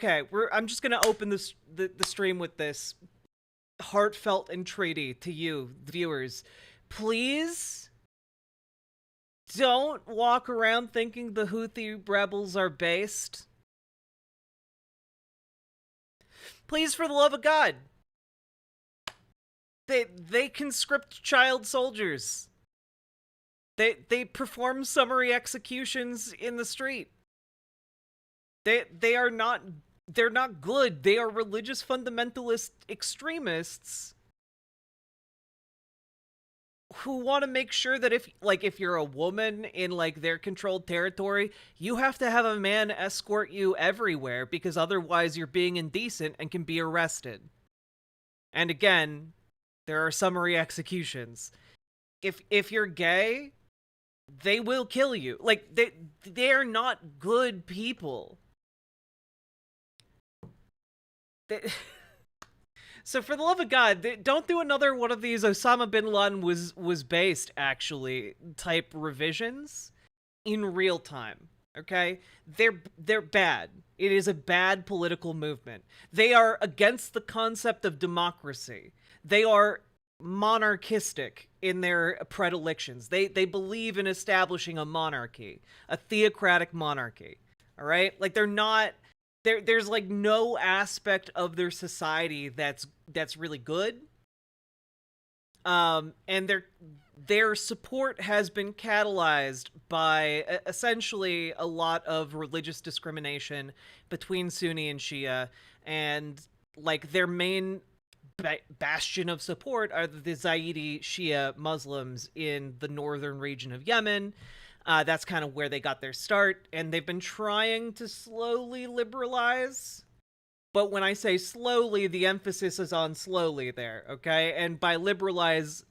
Okay, I'm just gonna open the stream with this heartfelt entreaty to you, the viewers. Please don't walk around thinking the Houthi rebels are based. Please, for the love of God. They conscript child soldiers. They perform summary executions in the street. They're not good. They are religious fundamentalist extremists who want to make sure that if you're a woman in like their controlled territory, you have to have a man escort you everywhere because otherwise you're being indecent and can be arrested. And again, there are summary executions. If you're gay, they will kill you. Like they're not good people. So for the love of God, don't do another one of these Osama bin Laden was based actually type revisions in real time. Okay? They're bad. It is a bad political movement. They are against the concept of democracy. They are monarchistic in their predilections. They believe in establishing a monarchy, a theocratic monarchy. All right? Like they're not there's like no aspect of their society that's really good. And their support has been catalyzed by essentially a lot of religious discrimination between Sunni and Shia, and like their main bastion of support are the Zaidi Shia Muslims in the northern region of Yemen. That's kind of where they got their start, and they've been trying to slowly liberalize. But when I say slowly, the emphasis is on slowly there, okay? And by liberalize,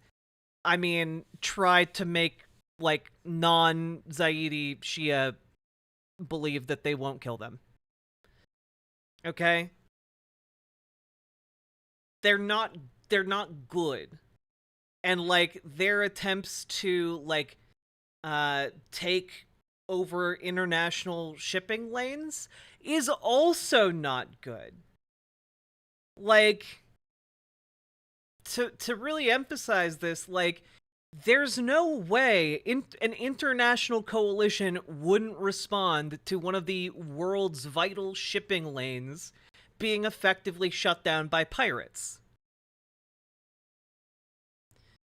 I mean try to make, like, non-Zaidi Shia believe that they won't kill them. Okay? They're not good. And, like, their attempts to, like, take over international shipping lanes is also not good. Like, to really emphasize this, like, there's no way an international coalition wouldn't respond to one of the world's vital shipping lanes being effectively shut down by pirates.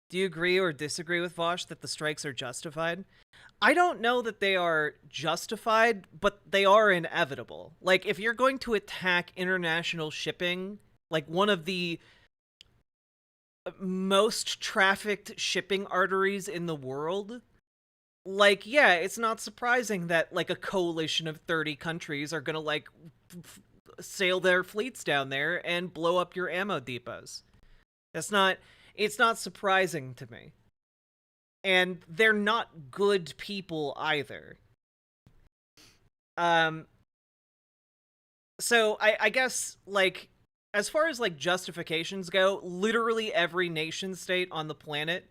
Do you agree or disagree with Vosh that the strikes are justified? I don't know that they are justified, but they are inevitable. Like, if you're going to attack international shipping, like one of the most trafficked shipping arteries in the world, like, yeah, it's not surprising that, like, a coalition of 30 countries are gonna, like, sail their fleets down there and blow up your ammo depots. It's not surprising to me. And they're not good people either. So I guess, like, as far as, like, justifications go, literally every nation state on the planet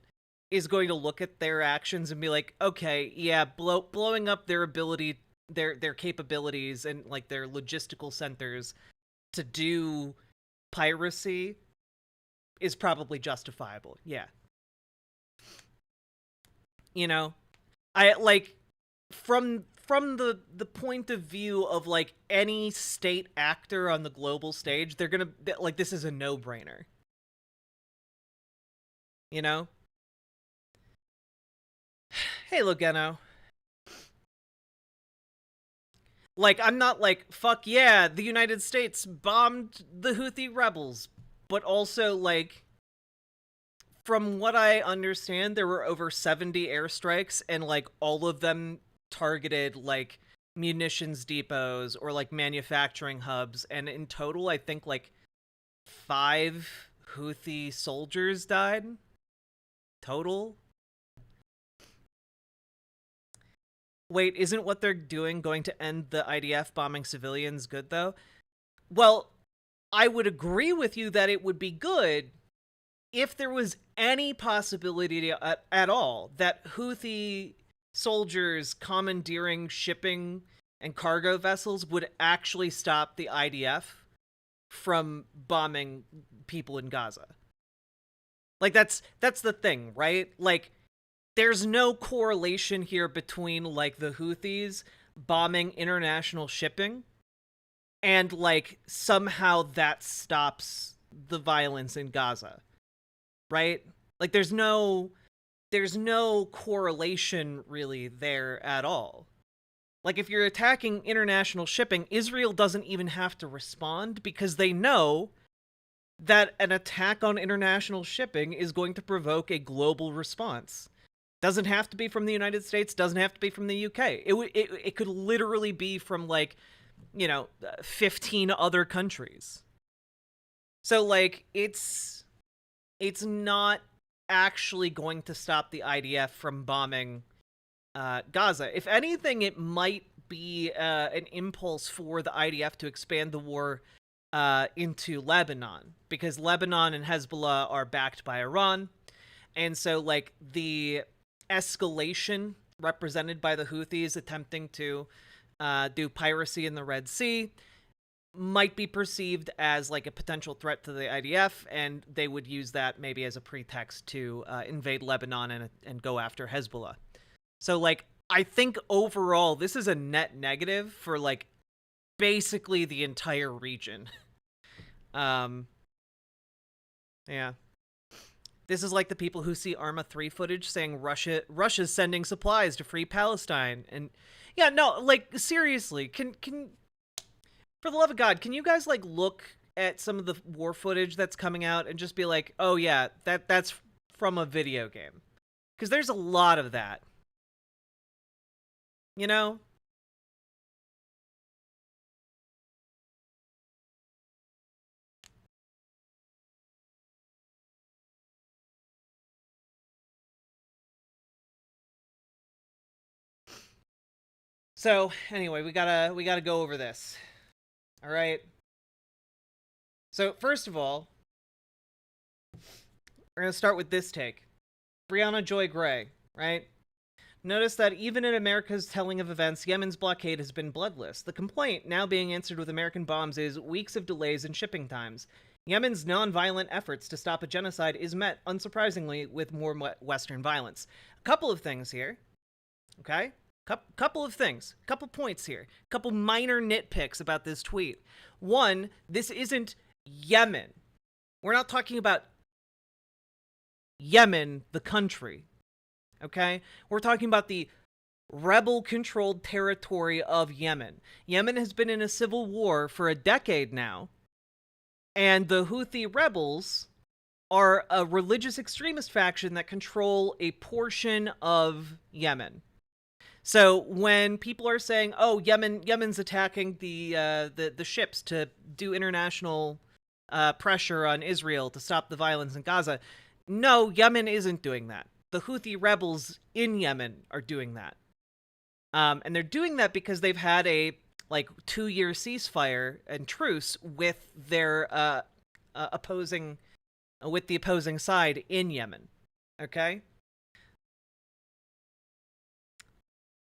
is going to look at their actions and be like, okay, yeah, blowing up their ability, their capabilities and, like, their logistical centers to do piracy is probably justifiable. Yeah. You know, I like from the point of view of, like, any state actor on the global stage, they're gonna, like, this is a no-brainer. You know? Hey, Logeno. Like, I'm not like, fuck yeah, the United States bombed the Houthi rebels. But also, like, from what I understand, there were over 70 airstrikes, and, like, all of them targeted, like, munitions depots or, like, manufacturing hubs. And in total, I think, like, 5 Houthi soldiers died. Total. Wait, isn't what they're doing going to end the IDF bombing civilians good, though? Well, I would agree with you that it would be good if there was any possibility at all that Houthi soldiers commandeering shipping and cargo vessels would actually stop the IDF from bombing people in Gaza. Like, that's the thing, right? Like, there's no correlation here between, like, the Houthis bombing international shipping and, like, somehow that stops the violence in Gaza, right? Like, there's no correlation really there at all. Like, if you're attacking international shipping, Israel doesn't even have to respond because they know that an attack on international shipping is going to provoke a global response. Doesn't have to be from the United States, doesn't have to be from the UK. It could literally be from, like, 15 other countries. So, like, it's not actually going to stop the IDF from bombing Gaza. If anything, it might be an impulse for the IDF to expand the war into Lebanon, because Lebanon and Hezbollah are backed by Iran. And so, like, the escalation represented by the Houthis attempting to do piracy in the Red Sea might be perceived as, like, a potential threat to the IDF, and they would use that maybe as a pretext to invade Lebanon and go after Hezbollah. So, like, I think overall this is a net negative for, like, basically the entire region. Yeah. This is like the people who see Arma 3 footage saying Russia's sending supplies to free Palestine. And yeah, no, like, seriously, can for the love of God, can you guys, like, look at some of the war footage that's coming out and just be like, "Oh yeah, that's from a video game." Cuz there's a lot of that. You know? So, anyway, we gotta go over this. All right. So, first of all, we're gonna start with this take. Brianna Joy Gray, right? Notice that even in America's telling of events, Yemen's blockade has been bloodless. The complaint, now being answered with American bombs, is weeks of delays in shipping times. Yemen's non-violent efforts to stop a genocide is met, unsurprisingly, with more Western violence. A couple of things here, okay? Couple of things. Couple points here. Couple minor nitpicks about this tweet. One, this isn't Yemen. We're not talking about Yemen, the country. Okay? We're talking about the rebel-controlled territory of Yemen. Yemen has been in a civil war for a decade now, and the Houthi rebels are a religious extremist faction that control a portion of Yemen. So when people are saying, "Oh, Yemen's attacking the ships to do international pressure on Israel to stop the violence in Gaza," no, Yemen isn't doing that. The Houthi rebels in Yemen are doing that, and they're doing that because they've had a 2-year ceasefire and truce with their opposing side in Yemen. Okay.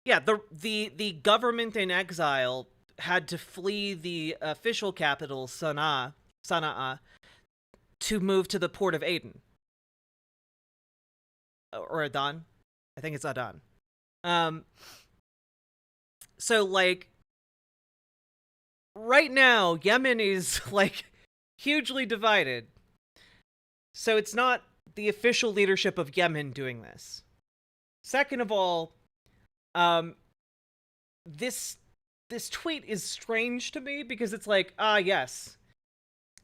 Yeah, the government in exile had to flee the official capital, Sana'a, to move to the port of Aden. Or Adan. I think it's Adan. So, like, right now, Yemen is, like, hugely divided. So it's not the official leadership of Yemen doing this. Second of all, this tweet is strange to me because it's like, yes,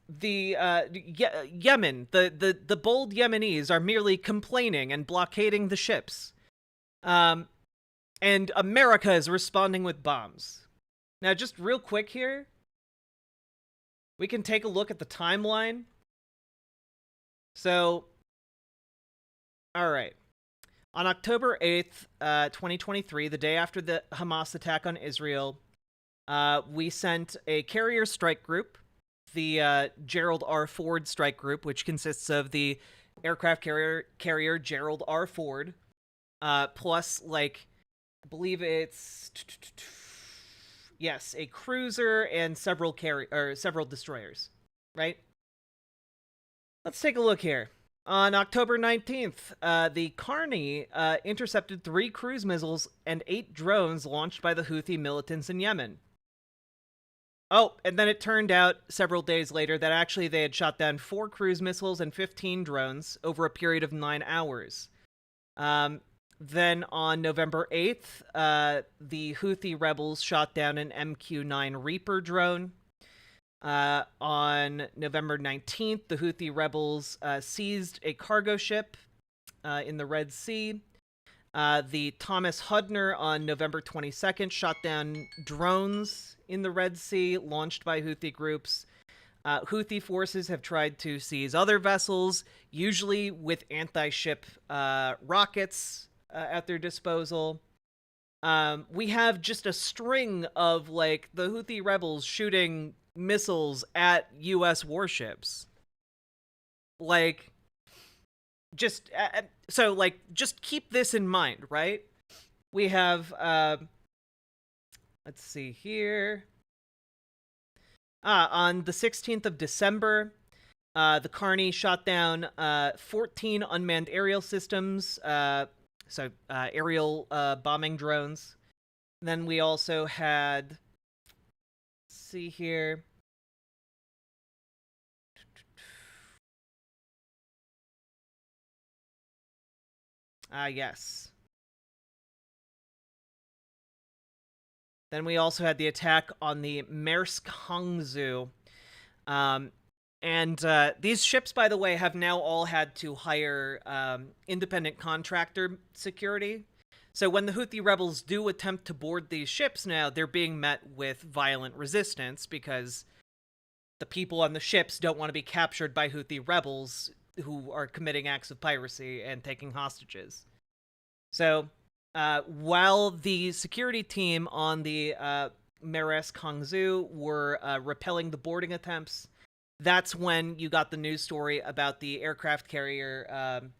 the Yemen, the bold Yemenis are merely complaining and blockading the ships, and America is responding with bombs. Now, just real quick here, we can take a look at the timeline. So, all right. On October 8th, 2023, the day after the Hamas attack on Israel, we sent a carrier strike group, the Gerald R. Ford strike group, which consists of the aircraft carrier Gerald R. Ford, plus, like, I believe it's Yes, a cruiser and several destroyers, right? Let's take a look here. On October 19th, the Carney intercepted 3 cruise missiles and 8 drones launched by the Houthi militants in Yemen. Oh, and then it turned out several days later that actually they had shot down 4 cruise missiles and 15 drones over a period of 9 hours. Then on November 8th, the Houthi rebels shot down an MQ-9 Reaper drone. On November 19th, the Houthi rebels seized a cargo ship in the Red Sea. The Thomas Hudner on November 22nd shot down drones in the Red Sea launched by Houthi groups. Houthi forces have tried to seize other vessels, usually with anti-ship rockets at their disposal. We have just a string of, like, the Houthi rebels shooting missiles at U.S. warships. Like, just just keep this in mind, right? We have let's see here. On the 16th of December, the Carney shot down 14 unmanned aerial systems, aerial bombing drones. And then we also had, let's see here. Yes. Then we also had the attack on the Maersk Hangzhou. And these ships, by the way, have now all had to hire independent contractor security. So when the Houthi rebels do attempt to board these ships now, they're being met with violent resistance because the people on the ships don't want to be captured by Houthi rebels who are committing acts of piracy and taking hostages. So while the security team on the Maersk Hangzhou were repelling the boarding attempts, that's when you got the news story about the aircraft carrier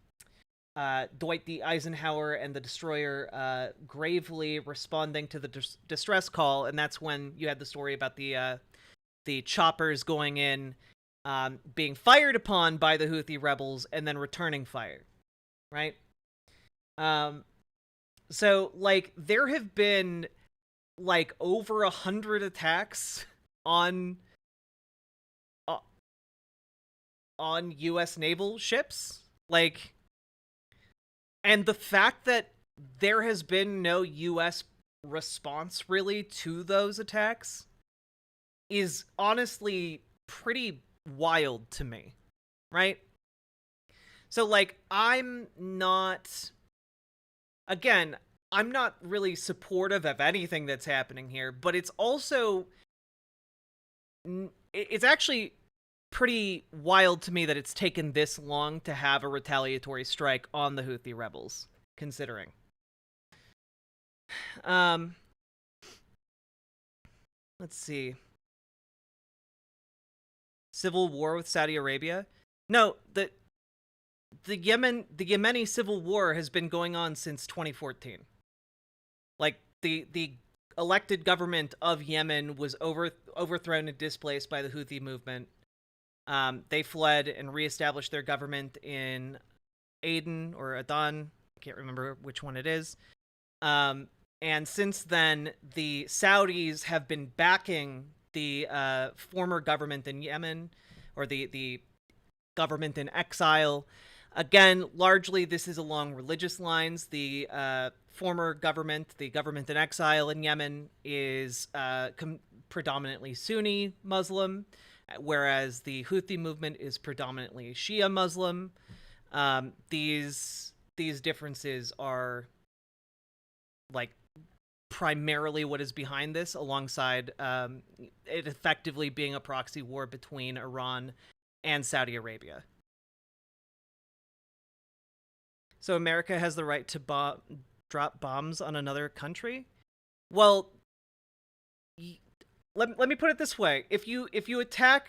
Dwight D. Eisenhower and the destroyer gravely responding to the distress call, and that's when you had the story about the choppers going in, being fired upon by the Houthi rebels, and then returning fire, right? So, like, there have been, like, over 100 attacks on U.S. naval ships, like, and the fact that there has been no U.S. response, really, to those attacks is honestly pretty wild to me, right? So, like, I'm not really supportive of anything that's happening here, but it's also, it's actually pretty wild to me that it's taken this long to have a retaliatory strike on the Houthi rebels, considering. Let's see. Civil war with Saudi Arabia? No, the Yemeni civil war has been going on since 2014. Like, the elected government of Yemen was overthrown and displaced by the Houthi movement. They fled and reestablished their government in Aden or Adan. I can't remember which one it is. And since then, the Saudis have been backing the former government in Yemen, or the government in exile. Again, largely this is along religious lines. The former government, the government in exile in Yemen, is predominantly Sunni Muslim, whereas the Houthi movement is predominantly Shia Muslim. These differences are, like, primarily what is behind this, alongside it effectively being a proxy war between Iran and Saudi Arabia. So America has the right to drop bombs on another country? Well, let me put it this way. If you attack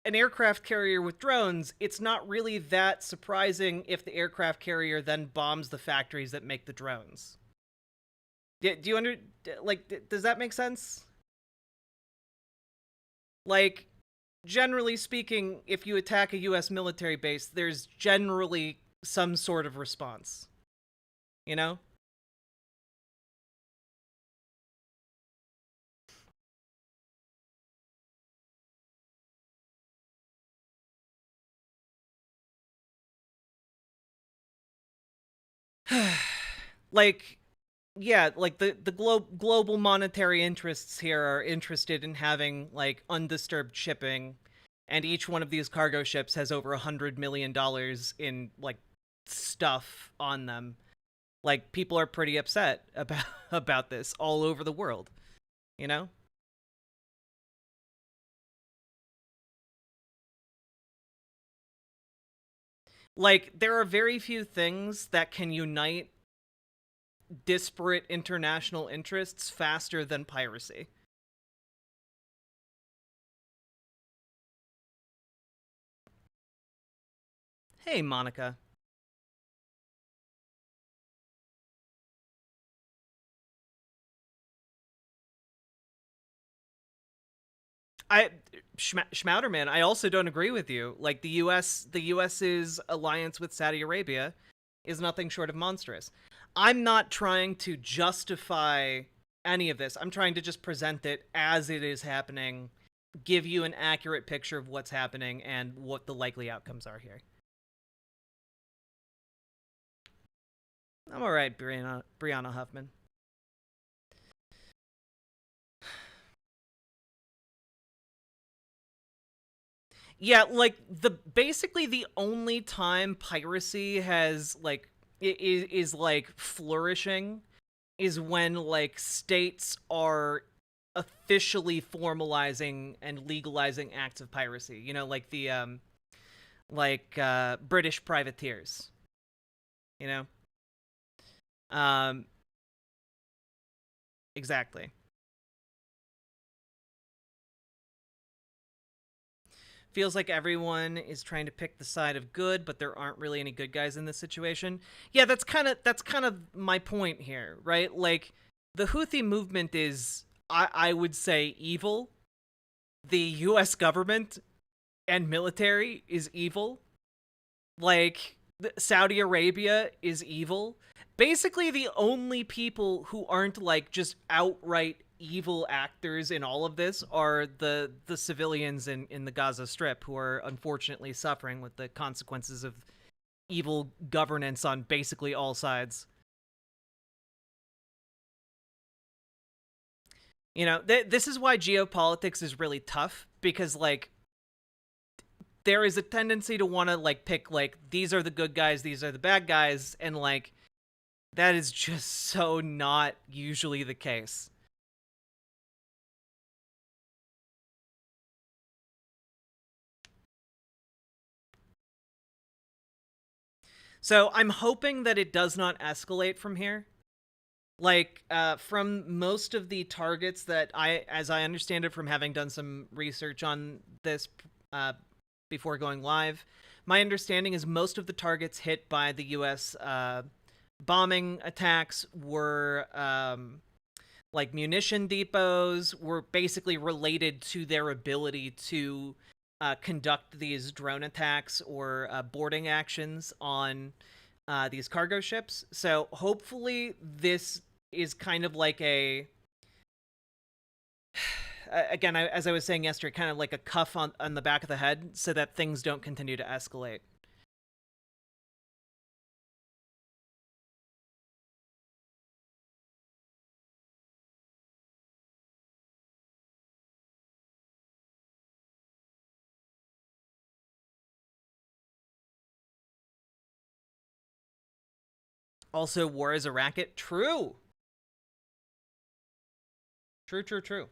an aircraft carrier with drones, it's not really that surprising if the aircraft carrier then bombs the factories that make the drones. Do you does that make sense? Like, generally speaking, if you attack a US military base, there's generally some sort of response, you know? Like, yeah, like the global monetary interests here are interested in having like undisturbed shipping, and each one of these cargo ships has over $100 million in like stuff on them. Like, people are pretty upset about about this all over the world, you know? Like, there are very few things that can unite disparate international interests faster than piracy. Hey, Monica. I Schmouderman, I also don't agree with you. Like, the US's alliance with Saudi Arabia is nothing short of monstrous. I'm not trying to justify any of this. I'm trying to just present it as it is happening, give you an accurate picture of what's happening and what the likely outcomes are here. I'm all right, Brianna Huffman. Yeah, like basically the only time piracy has like is like flourishing is when like states are officially formalizing and legalizing acts of piracy. You know, like the British privateers, you know? Um exactly. Feels like everyone is trying to pick the side of good, but there aren't really any good guys in this situation. Yeah, that's kind of my point here, right? Like, the Houthi movement is, I would say, evil. The US government and military is evil. Like, Saudi Arabia is evil. Basically, the only people who aren't like just outright evil actors in all of this are the civilians in the Gaza Strip, who are unfortunately suffering with the consequences of evil governance on basically all sides. You know, this is why geopolitics is really tough, because like there is a tendency to want to like pick like these are the good guys, these are the bad guys, and like that is just so not usually the case. So I'm hoping that it does not escalate from here. Like, from most of the targets that as I understand it from having done some research on this uh, before going live, my understanding is most of the targets hit by the U.S. Bombing attacks were like munition depots, were basically related to their ability to conduct these drone attacks or boarding actions on these cargo ships. So hopefully this is kind of like a again, as I was saying yesterday, kind of like a cuff on the back of the head so that things don't continue to escalate. Also, war is a racket. True. True, true, true.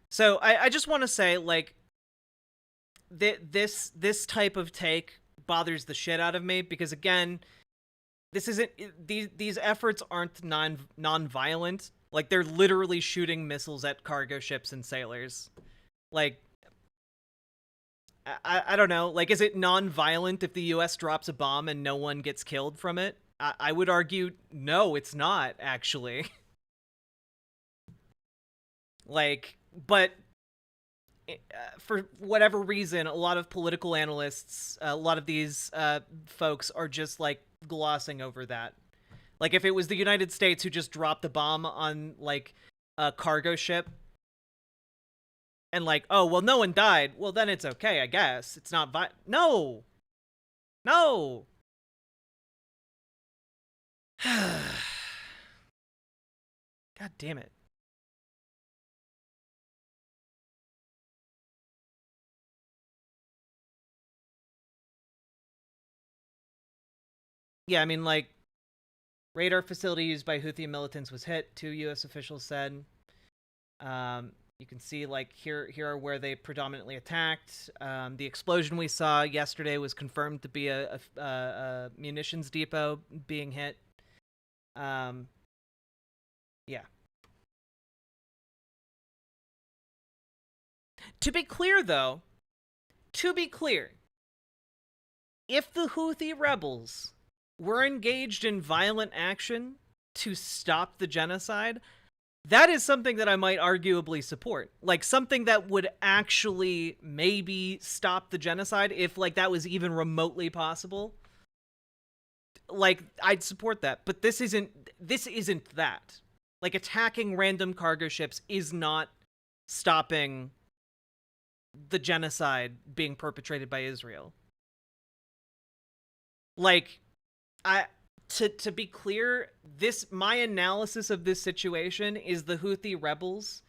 So I just want to say, like, this type of take bothers the shit out of me because, again, this isn't these efforts aren't non-violent. Like, they're literally shooting missiles at cargo ships and sailors. Like, I don't know. Like, is it non-violent if the U.S. drops a bomb and no one gets killed from it? I would argue no, it's not actually. Like, but for whatever reason, a lot of political analysts, a lot of these folks are just like glossing over that. Like, if it was the United States who just dropped the bomb on like a cargo ship and like, oh well, no one died, well then it's okay, I guess. It's not no, no. God damn it. Yeah, I mean, like, radar facility used by Houthi militants was hit, 2 U.S. officials said. You can see, like, here are where they predominantly attacked. The explosion we saw yesterday was confirmed to be a munitions depot being hit. Yeah. To be clear, though, if the Houthi rebels were engaged in violent action to stop the genocide, that is something that I might arguably support. Like, something that would actually maybe stop the genocide if, like, that was even remotely possible. Like, I'd support that. But this isn't that. Like, attacking random cargo ships is not stopping the genocide being perpetrated by Israel. Like, to be clear, my analysis of this situation is the Houthi rebels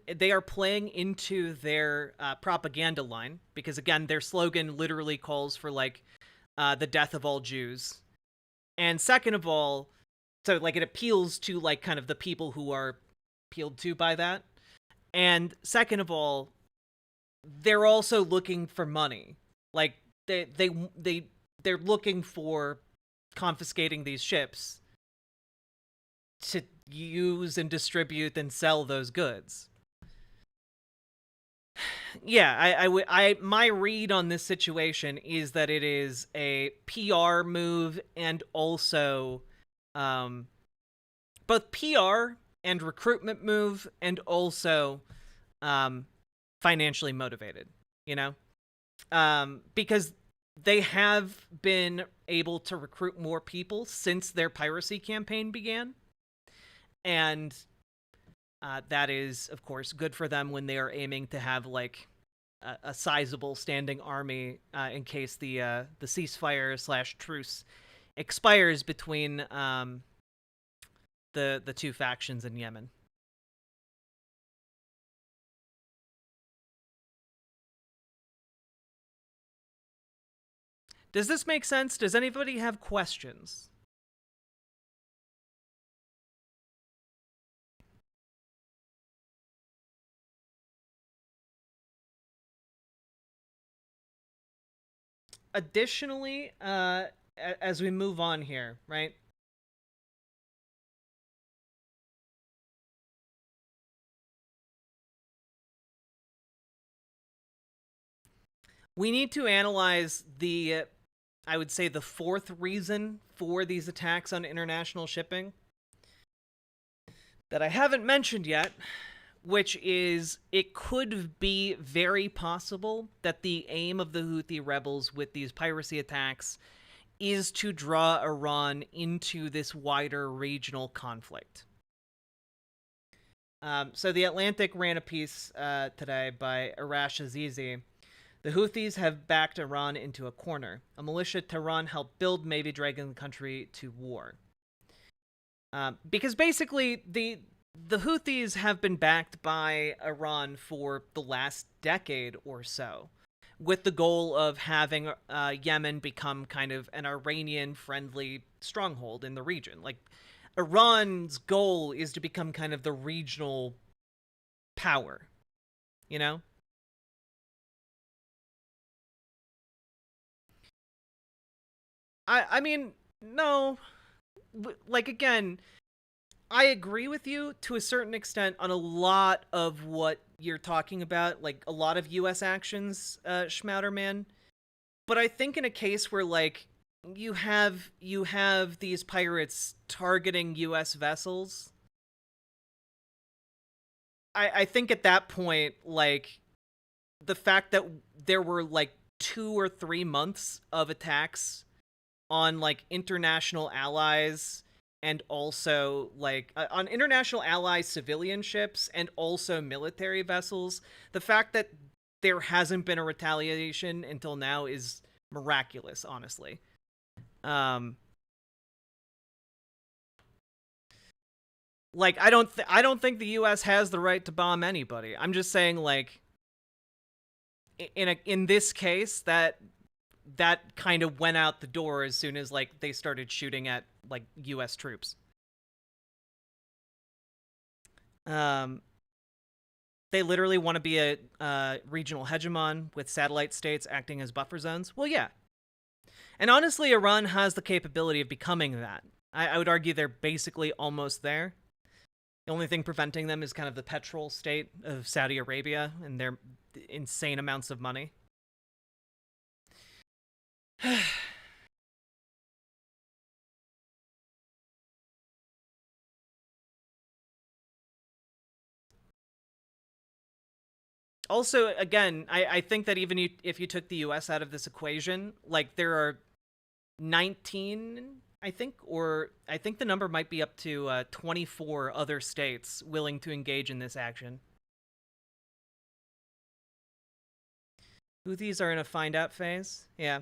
they are playing into their propaganda line, because again, their slogan literally calls for like the death of all Jews. And second of all, so like it appeals to like kind of the people who are appealed to by that. And second of all, they're also looking for money. Like they're looking for confiscating these ships to use and distribute and sell those goods. Yeah, my read on this situation is that it is a PR move and also both PR and recruitment move, and also financially motivated, you know? Because they have been able to recruit more people since their piracy campaign began. And that is, of course, good for them when they are aiming to have, like, a sizable standing army in case the ceasefire/truce expires between the two factions in Yemen. Does this make sense? Does anybody have questions? Additionally, as we move on here, right? We need to analyze I would say, the fourth reason for these attacks on international shipping that I haven't mentioned yet, which is it could be very possible that the aim of the Houthi rebels with these piracy attacks is to draw Iran into this wider regional conflict. So the Atlantic ran a piece today by Arash Azizi. The Houthis have backed Iran into a corner. A militia Tehran helped build, maybe dragging the country to war. Because basically, the Houthis have been backed by Iran for the last decade or so, with the goal of having Yemen become kind of an Iranian-friendly stronghold in the region. Like, Iran's goal is to become kind of the regional power, you know? I mean, no. Like, again, I agree with you to a certain extent on a lot of what you're talking about, like a lot of U.S. actions, Schmouderman. But I think in a case where, like, you have these pirates targeting U.S. vessels, I think at that point, like, the fact that there were like 2 or 3 months of attacks on like international allies and also like on international ally civilian ships and also military vessels, the fact that there hasn't been a retaliation until now is miraculous, honestly. Um like I don't think the US has the right to bomb anybody. I'm just saying, like, in this case, that kind of went out the door as soon as like they started shooting at like US troops. Um they literally want to be a regional hegemon with satellite states acting as buffer zones. Well, yeah. And honestly, Iran has the capability of becoming that. I would argue they're basically almost there. The only thing preventing them is kind of the petrol state of Saudi Arabia and their insane amounts of money. Also, again, I think that even if you took the US out of this equation, like, there are 19, I think, or I think the number might be up to 24 other states willing to engage in this action. Houthis are in a find out phase. Yeah.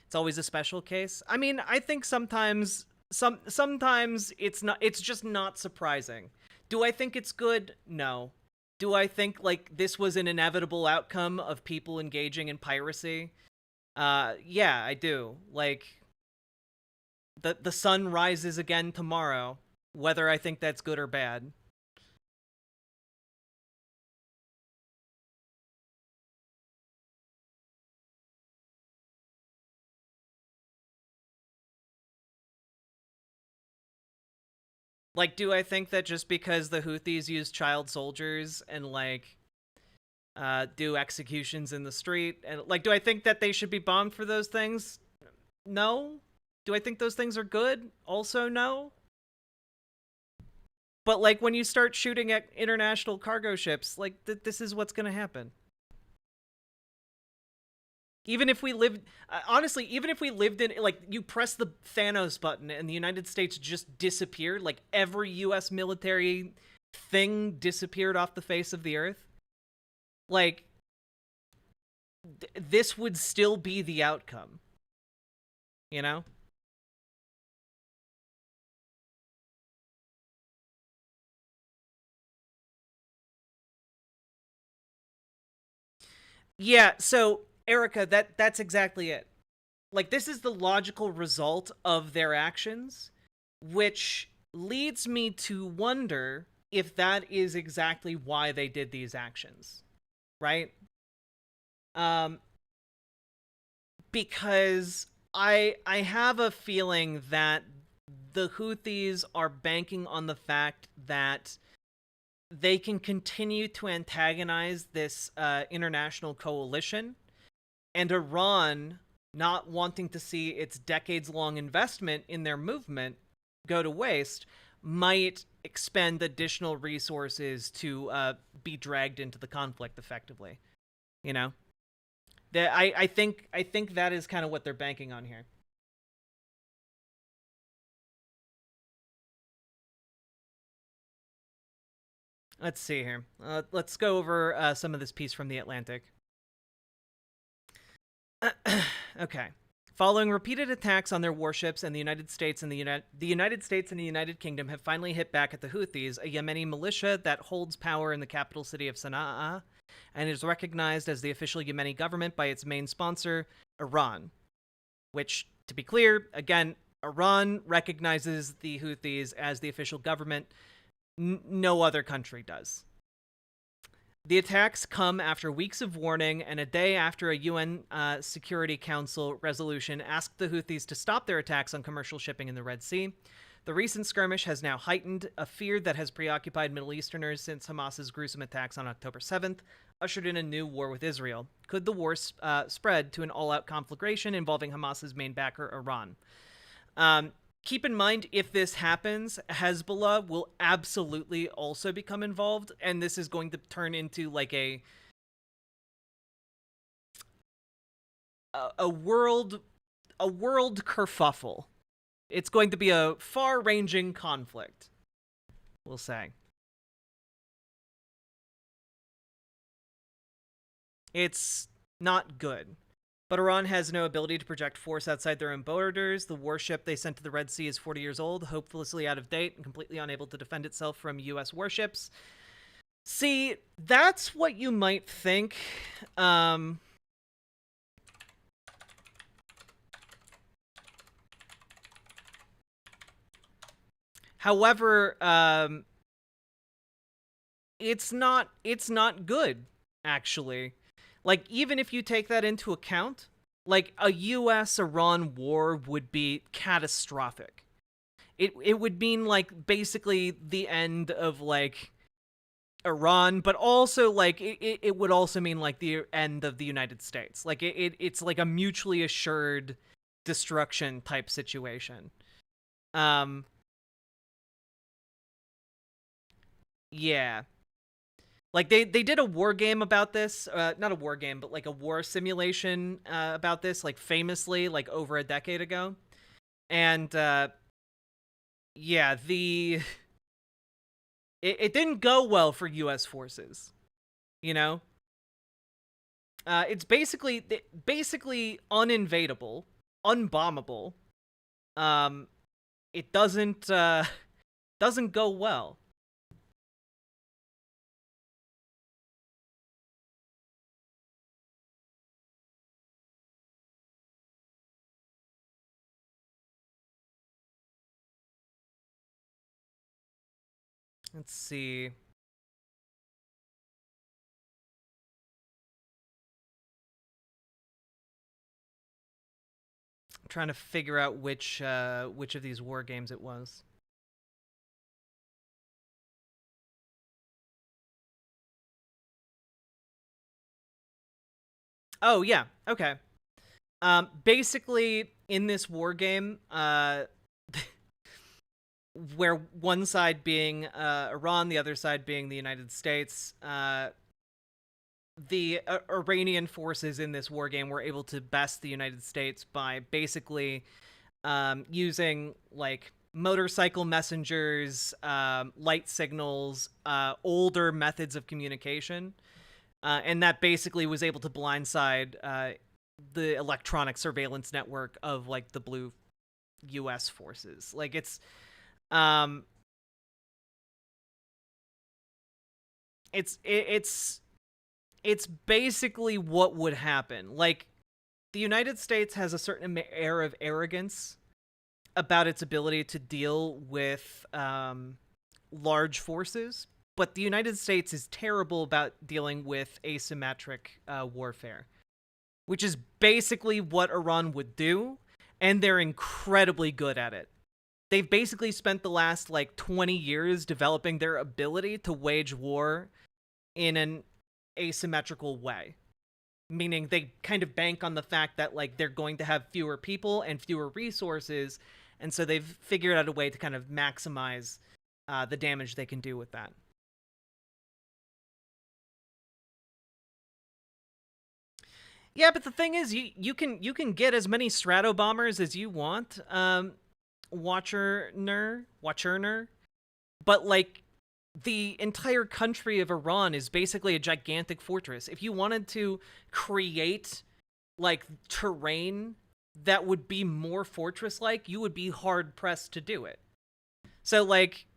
It's always a special case. I mean, I think sometimes it's just not surprising. Do I think it's good? No. Do I think like this was an inevitable outcome of people engaging in piracy? Yeah, I do. Like, the sun rises again tomorrow, whether I think that's good or bad. Like, do I think that just because the Houthis use child soldiers and like do executions in the street, and like, do I think that they should be bombed for those things? No. Do I think those things are good? Also, no. But like, when you start shooting at international cargo ships, like, this is what's gonna happen. Even if we lived, honestly, even if we lived in, like, you press the Thanos button and the United States just disappeared, like every US military thing disappeared off the face of the earth, like, this would still be the outcome, you know? Yeah, so Erica, that's exactly it. Like, this is the logical result of their actions, which leads me to wonder if that is exactly why they did these actions, right? Um because I have a feeling that the Houthis are banking on the fact that they can continue to antagonize this international coalition, and Iran, not wanting to see its decades-long investment in their movement go to waste, might expend additional resources to be dragged into the conflict effectively. You know, that I think that is kind of what they're banking on here. Let's see here. Let's go over some of this piece from the Atlantic. Okay. Following repeated attacks on their warships, and the United States and the United States and the United Kingdom have finally hit back at the Houthis, a Yemeni militia that holds power in the capital city of Sana'a and is recognized as the official Yemeni government by its main sponsor, Iran. Which, to be clear, again, Iran recognizes the Houthis as the official government. No other country does. The attacks come after weeks of warning and a day after a UN Security Council resolution asked the Houthis to stop their attacks on commercial shipping in the Red Sea. The recent skirmish has now heightened a fear that has preoccupied Middle Easterners since Hamas's gruesome attacks on October 7th ushered in a new war with Israel. Could the war spread to an all-out conflagration involving Hamas's main backer, Iran? keep in mind, if this happens, Hezbollah will absolutely also become involved, and this is going to turn into like a world kerfuffle. It's going to be a far-ranging conflict, we'll say. It's not good. But Iran has no ability to project force outside their own borders. The warship they sent to the Red Sea is 40 years old, hopelessly out of date, and completely unable to defend itself from U.S. warships. See, that's what you might think. Um, However, it's not good, actually. Like, even if you take that into account, like a US Iran war would be catastrophic. It would mean like basically the end of like Iran, but also like it would also mean like the end of the United States. Like it's like a mutually assured destruction type situation. Um yeah. Like they did a war game about this, not a war game, but like a war simulation about this, like famously, like over a decade ago. And yeah, it didn't go well for U.S. forces. You know, it's basically uninvadable, unbombable. Um, it doesn't go well. Let's see. I'm trying to figure out which of these war games it was. Oh yeah, okay. Basically, in this war game, where one side being Iran, the other side being the United States, the Iranian forces in this war game were able to best the United States by basically using like motorcycle messengers, light signals, older methods of communication, and that basically was able to blindside the electronic surveillance network of like the blue U.S. forces. Like um, it's it's basically what would happen. Like the United States has a certain air of arrogance about its ability to deal with large forces, but the United States is terrible about dealing with asymmetric warfare, which is basically what Iran would do, and they're incredibly good at it. They've basically spent the last like 20 years developing their ability to wage war in an asymmetrical way, meaning they kind of bank on the fact that like they're going to have fewer people and fewer resources, and so they've figured out a way to kind of maximize the damage they can do with that. Yeah, but the thing is, you can get as many strato bombers as you want, Watcherner, but like the entire country of Iran is basically a gigantic fortress. If you wanted to create like terrain that would be more fortress like, you would be hard pressed to do it. So like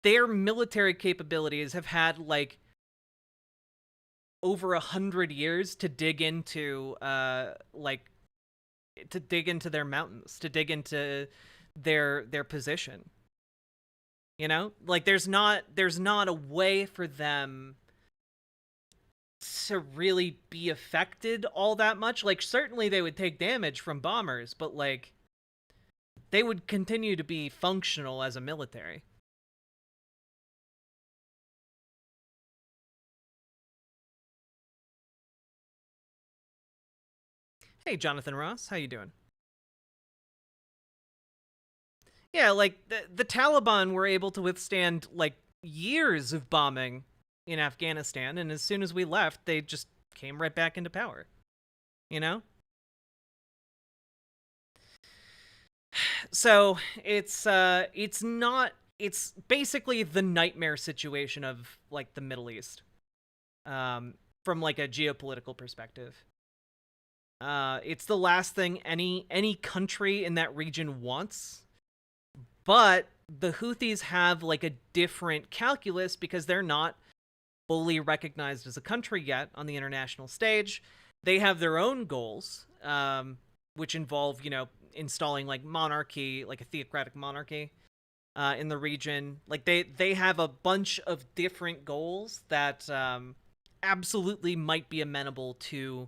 their military capabilities have had like over 100 years to dig into their mountains, to dig into their position. You know? Like there's not a way for them to really be affected all that much. Like certainly they would take damage from bombers, but like they would continue to be functional as a military. Hey Jonathan Ross, how you doing? Yeah, like the Taliban were able to withstand like years of bombing in Afghanistan, and as soon as we left, they just came right back into power. You know? So it's not it's basically the nightmare situation of like the Middle East. From like a geopolitical perspective. It's the last thing any country in that region wants. But the Houthis have like a different calculus because they're not fully recognized as a country yet on the international stage. They have their own goals, which involve, installing like monarchy, like a theocratic monarchy in the region. Like they have a bunch of different goals that absolutely might be amenable to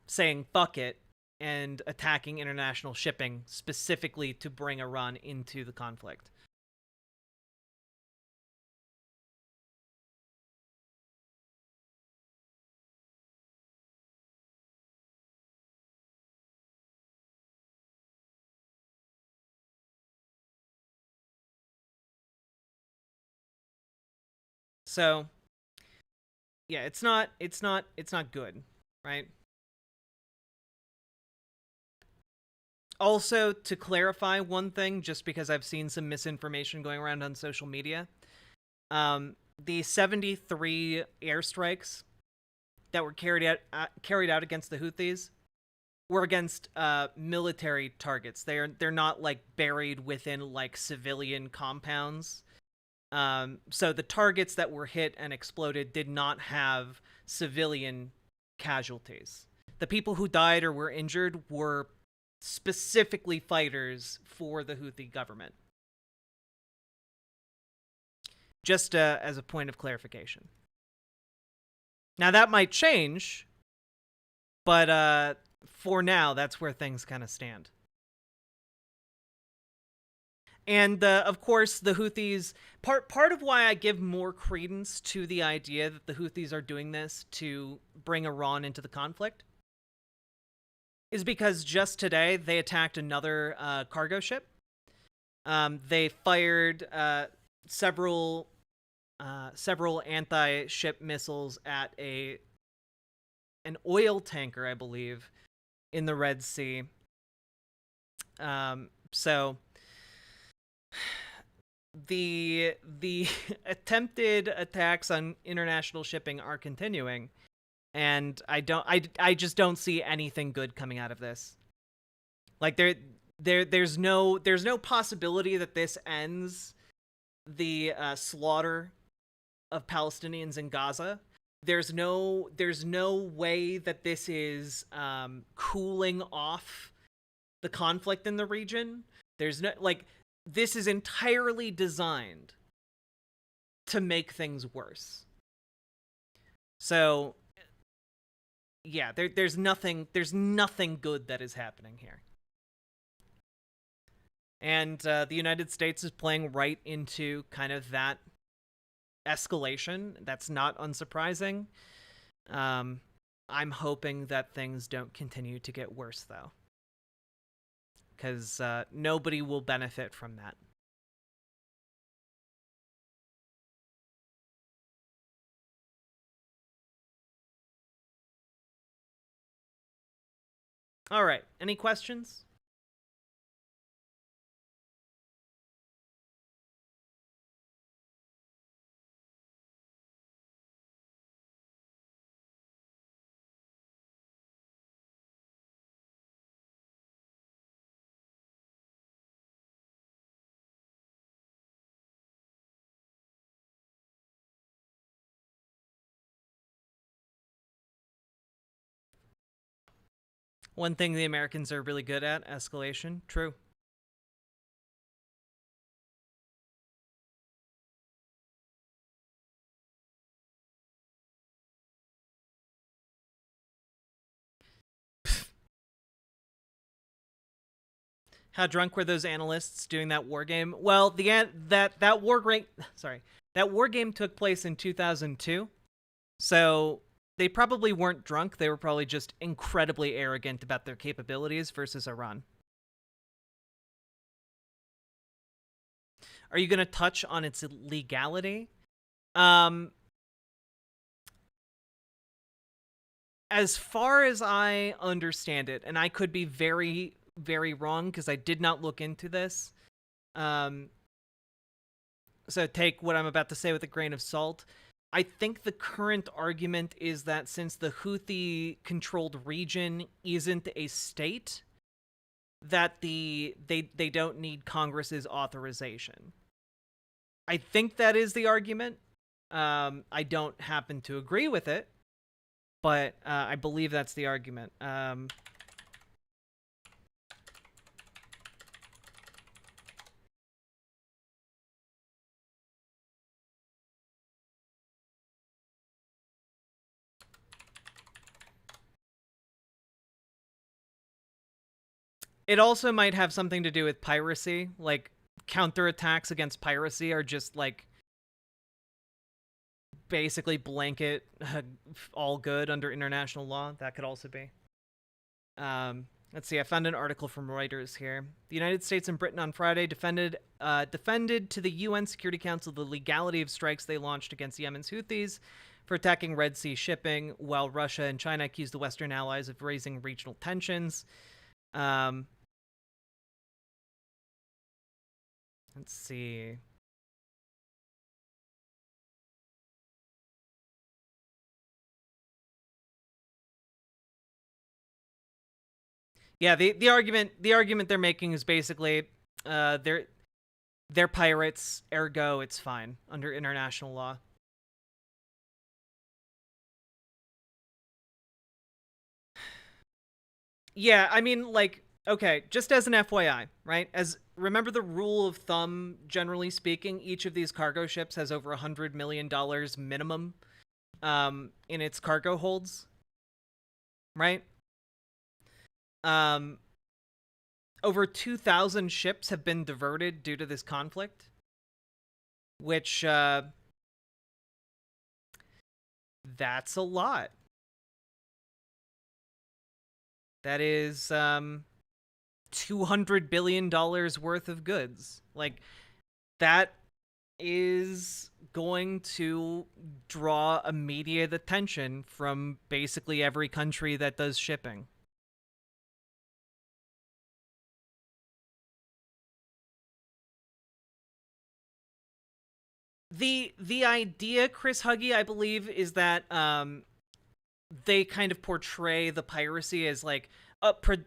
saying fuck it and attacking international shipping specifically to bring Iran into the conflict. So yeah, it's not good, right? Also, to clarify one thing, just because I've seen some misinformation going around on social media, the 73 airstrikes that were carried out against the Houthis were against military targets. They're not like buried within like civilian compounds. So the targets that were hit and exploded did not have civilian casualties. The people who died or were injured were specifically fighters for the Houthi government. Just as a point of clarification. Now that might change, but for now, that's where things kind of stand. And of course, the Houthis. Part of why I give more credence to the idea that the Houthis are doing this to bring Iran into the conflict is because just today they attacked another cargo ship. They fired several anti-ship missiles at an oil tanker, I believe, in the Red Sea. So the attempted attacks on international shipping are continuing, and I just don't see anything good coming out of this. Like there's no possibility that this ends the slaughter of Palestinians in Gaza. There's no way that this is cooling off the conflict in the region. There's no like this is entirely designed to make things worse. So yeah, there's nothing good that is happening here. And the United States is playing right into kind of that escalation. That's not unsurprising. I'm hoping that things don't continue to get worse, though, because nobody will benefit from that. All right. Any questions? One thing the Americans are really good at, escalation. True. How drunk were those analysts doing that war game? Well, that war game, sorry, that war game took place in 2002. So they probably weren't drunk. They were probably just incredibly arrogant about their capabilities versus Iran. Are you going to touch on its legality? Um, as far as I understand it, and I could be very, very wrong because I did not look into this. Um, so take what I'm about to say with a grain of salt. I think the current argument is that since the Houthi controlled region isn't a state, that they don't need Congress's authorization. I think that is the argument. I don't happen to agree with it, but I believe that's the argument. It also might have something to do with piracy. Like, counterattacks against piracy are just, like, basically blanket all good under international law. That could also be. Let's see. I found an article from Reuters here. The United States and Britain on Friday defended to the UN Security Council the legality of strikes they launched against Yemen's Houthis for attacking Red Sea shipping, while Russia and China accused the Western allies of raising regional tensions. Let's see. Yeah, the argument they're making is basically they're pirates, ergo it's fine under international law. Yeah, I mean, like, okay, just as an FYI, right? As remember the rule of thumb, generally speaking, each of these cargo ships has over $100 million minimum in its cargo holds, right? Um, over 2,000 ships have been diverted due to this conflict, which that's a lot. That is $200 billion worth of goods. Like, that is going to draw immediate attention from basically every country that does shipping. The idea, Chris Huggy, I believe, is that they kind of portray the piracy as like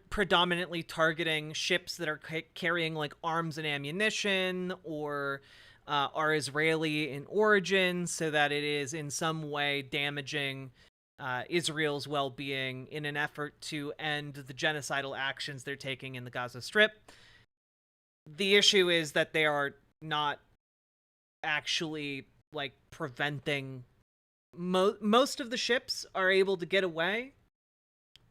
predominantly targeting ships that are carrying like arms and ammunition, or are Israeli in origin, so that it is in some way damaging Israel's well-being in an effort to end the genocidal actions they're taking in the Gaza Strip. The issue is that they are not actually like preventing most of the ships are able to get away,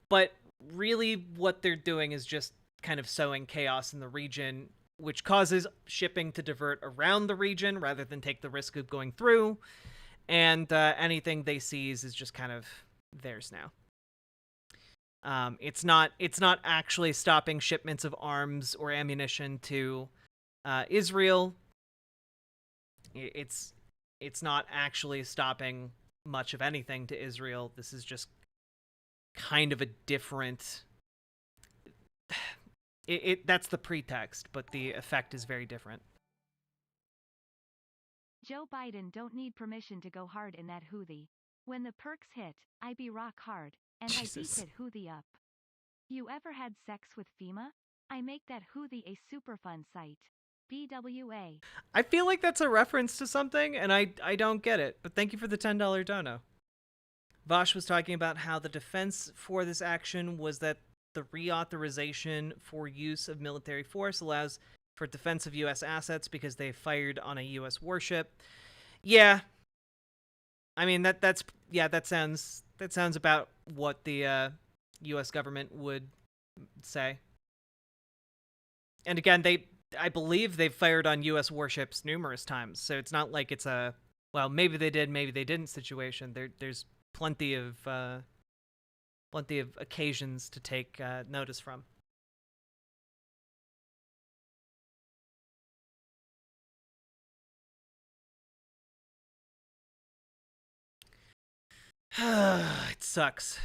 but really what they're doing is just kind of sowing chaos in the region, which causes shipping to divert around the region rather than take the risk of going through, and anything they seize is just kind of theirs now. It's not actually stopping shipments of arms or ammunition to Israel. It's not actually stopping much of anything to Israel. This is just kind of a different. That's the pretext, but the effect is very different. Joe Biden don't need permission to go hard in that Houthi. When the perks hit, I be rock hard, and Jesus. I beat it Houthi up. You ever had sex with FEMA? I make that Houthi a super fun site. BWA. I feel like that's a reference to something, and I don't get it, but thank you for the $10 dono. Vosh was talking about how the defense for this action was that the reauthorization for use of military force allows for defense of U.S. assets because they fired on a U.S. warship. Yeah, I mean that sounds about what the U.S. government would say. And again, I believe they've fired on U.S. warships numerous times, so it's not like it's a well, maybe they did, maybe they didn't situation. There's plenty of occasions to take notice from. It sucks.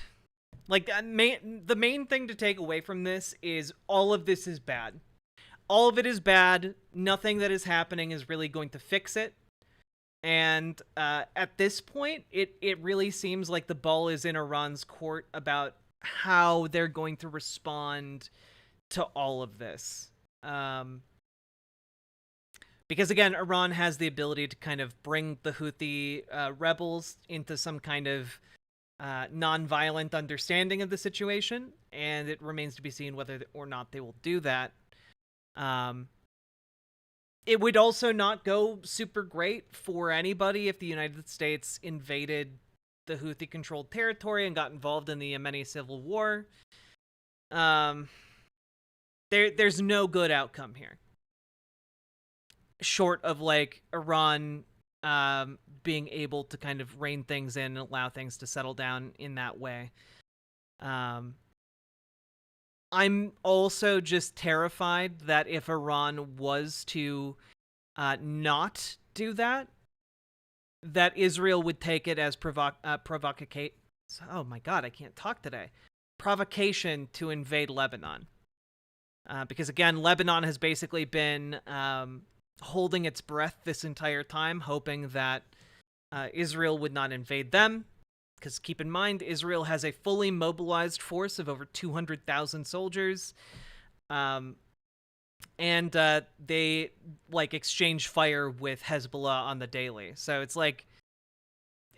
Like, the main thing to take away from this is all of this is bad. All of it is bad. Nothing that is happening is really going to fix it. And at this point, it really seems like the ball is in Iran's court about how they're going to respond to all of this. Because again, Iran has the ability to kind of bring the Houthi rebels into some kind of non-violent understanding of the situation, and it remains to be seen whether or not they will do that. It would also not go super great for anybody if the United States invaded the Houthi-controlled territory and got involved in the Yemeni civil war. There's no good outcome here, short of like Iran being able to kind of rein things in and allow things to settle down in that way. I'm also just terrified that if Iran was to not do that, that Israel would take it as provocate. Oh my god, I can't talk today. Provocation to invade Lebanon. Because again, Lebanon has basically been holding its breath this entire time, hoping that Israel would not invade them. Because keep in mind, Israel has a fully mobilized force of over 200,000 soldiers. And they like exchange fire with Hezbollah on the daily. So it's like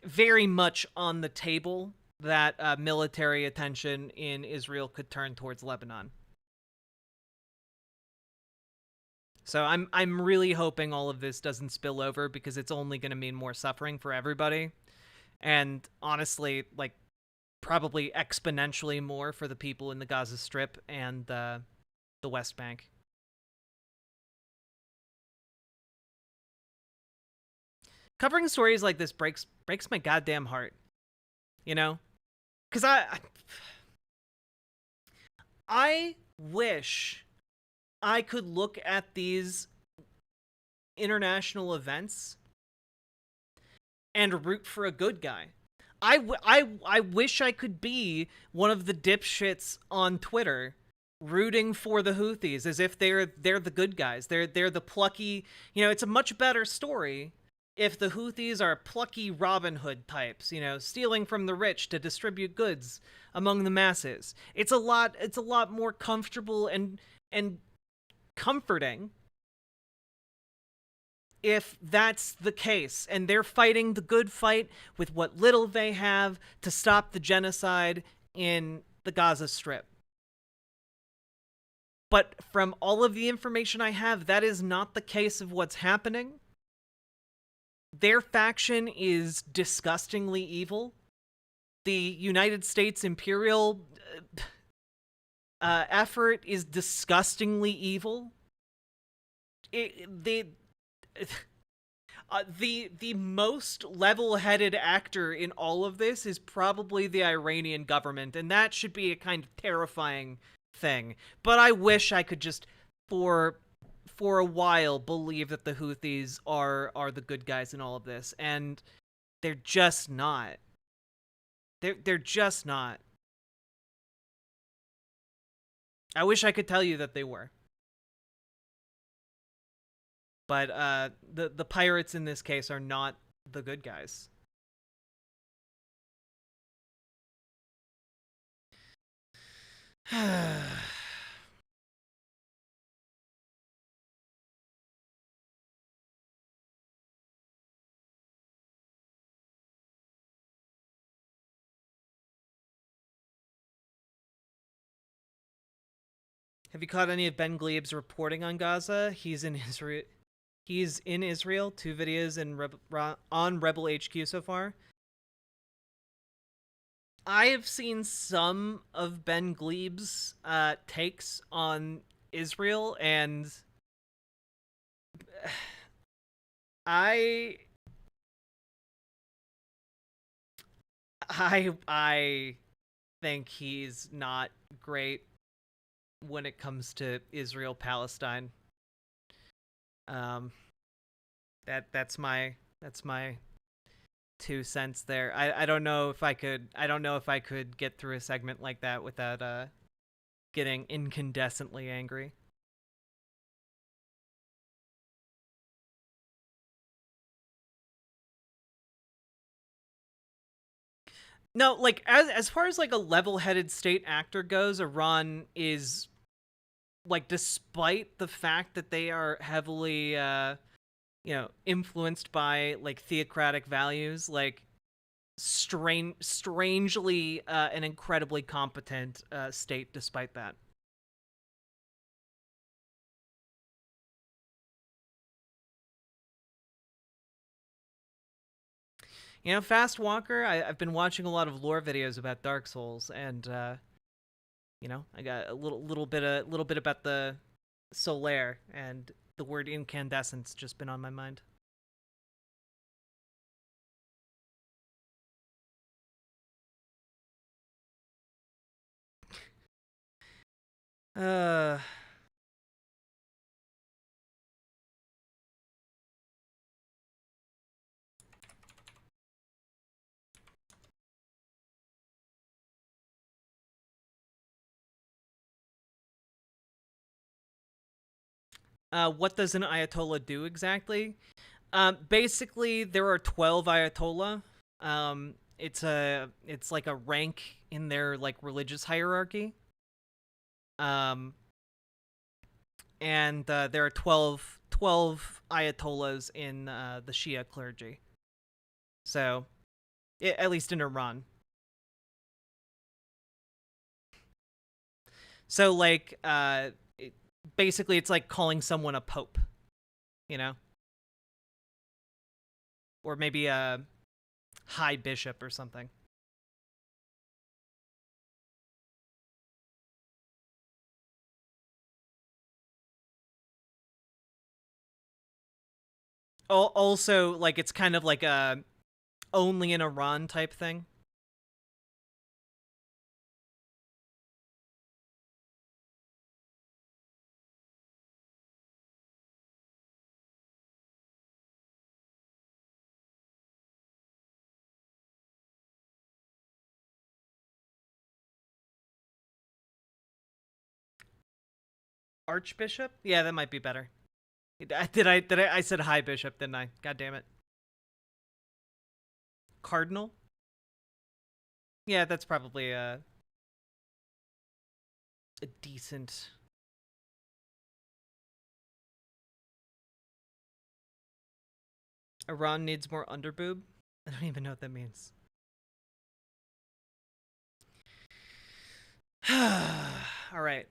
very much on the table that military attention in Israel could turn towards Lebanon. So I'm really hoping all of this doesn't spill over, because it's only going to mean more suffering for everybody. And honestly, like, probably exponentially more for the people in the Gaza Strip and the West Bank. Covering stories like this breaks my goddamn heart. You know? Cuz I wish I could look at these international events and root for a good guy. I wish I could be one of the dipshits on Twitter rooting for the Houthis as if they're the good guys. They're the plucky, it's a much better story if the Houthis are plucky Robin Hood types, stealing from the rich to distribute goods among the masses. It's a lot more comfortable and comforting if that's the case, and they're fighting the good fight with what little they have to stop the genocide in the Gaza Strip. But from all of the information I have, that is not the case of what's happening. Their faction is disgustingly evil. The United States imperial effort is disgustingly evil. The most level-headed actor in all of this is probably the Iranian government, and that should be a kind of terrifying thing. But I wish I could just, for a while, believe that the Houthis are the good guys in all of this, and they're just not. They're just not. I wish I could tell you that they were. But the pirates in this case are not the good guys. Have you caught any of Ben Gleib's reporting on Gaza? He's in Israel. 2 videos on Rebel HQ so far. I have seen some of Ben Gleib's takes on Israel, and I think he's not great when it comes to Israel Palestine. That's my 2 cents there. I don't know if I could. I don't know if I could get through a segment like that without getting incandescently angry. No, like as far as like a level-headed state actor goes, Iran is like, despite the fact that they are heavily influenced by like theocratic values, like strangely an incredibly competent state despite that. Fast Walker, I've been watching a lot of lore videos about Dark Souls, and I got a little bit about the Solaire, and the word incandescence just been on my mind. Uh, what does an Ayatollah do exactly? Basically, there are 12 Ayatollah. It's like a rank in their like religious hierarchy. Um, and there are 12 Ayatollahs in the Shia clergy. So, at least in Iran. So like, basically, it's like calling someone a pope, you know, or maybe a high bishop or something. Also, like it's kind of like a only in Iran type thing. Archbishop? Yeah, that might be better. I said high bishop, didn't I? God damn it. Cardinal? Yeah, that's probably a decent. Iran needs more underboob. I don't even know what that means. All right.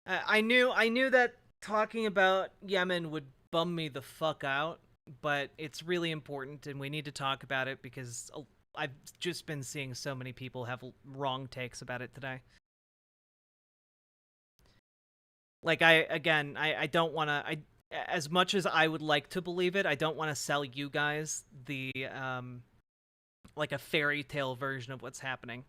I knew that talking about Yemen would bum me the fuck out, but it's really important, and we need to talk about it because I've just been seeing so many people have wrong takes about it today. Like I don't want to. I As much as I would like to believe it, I don't want to sell you guys the like a fairy tale version of what's happening.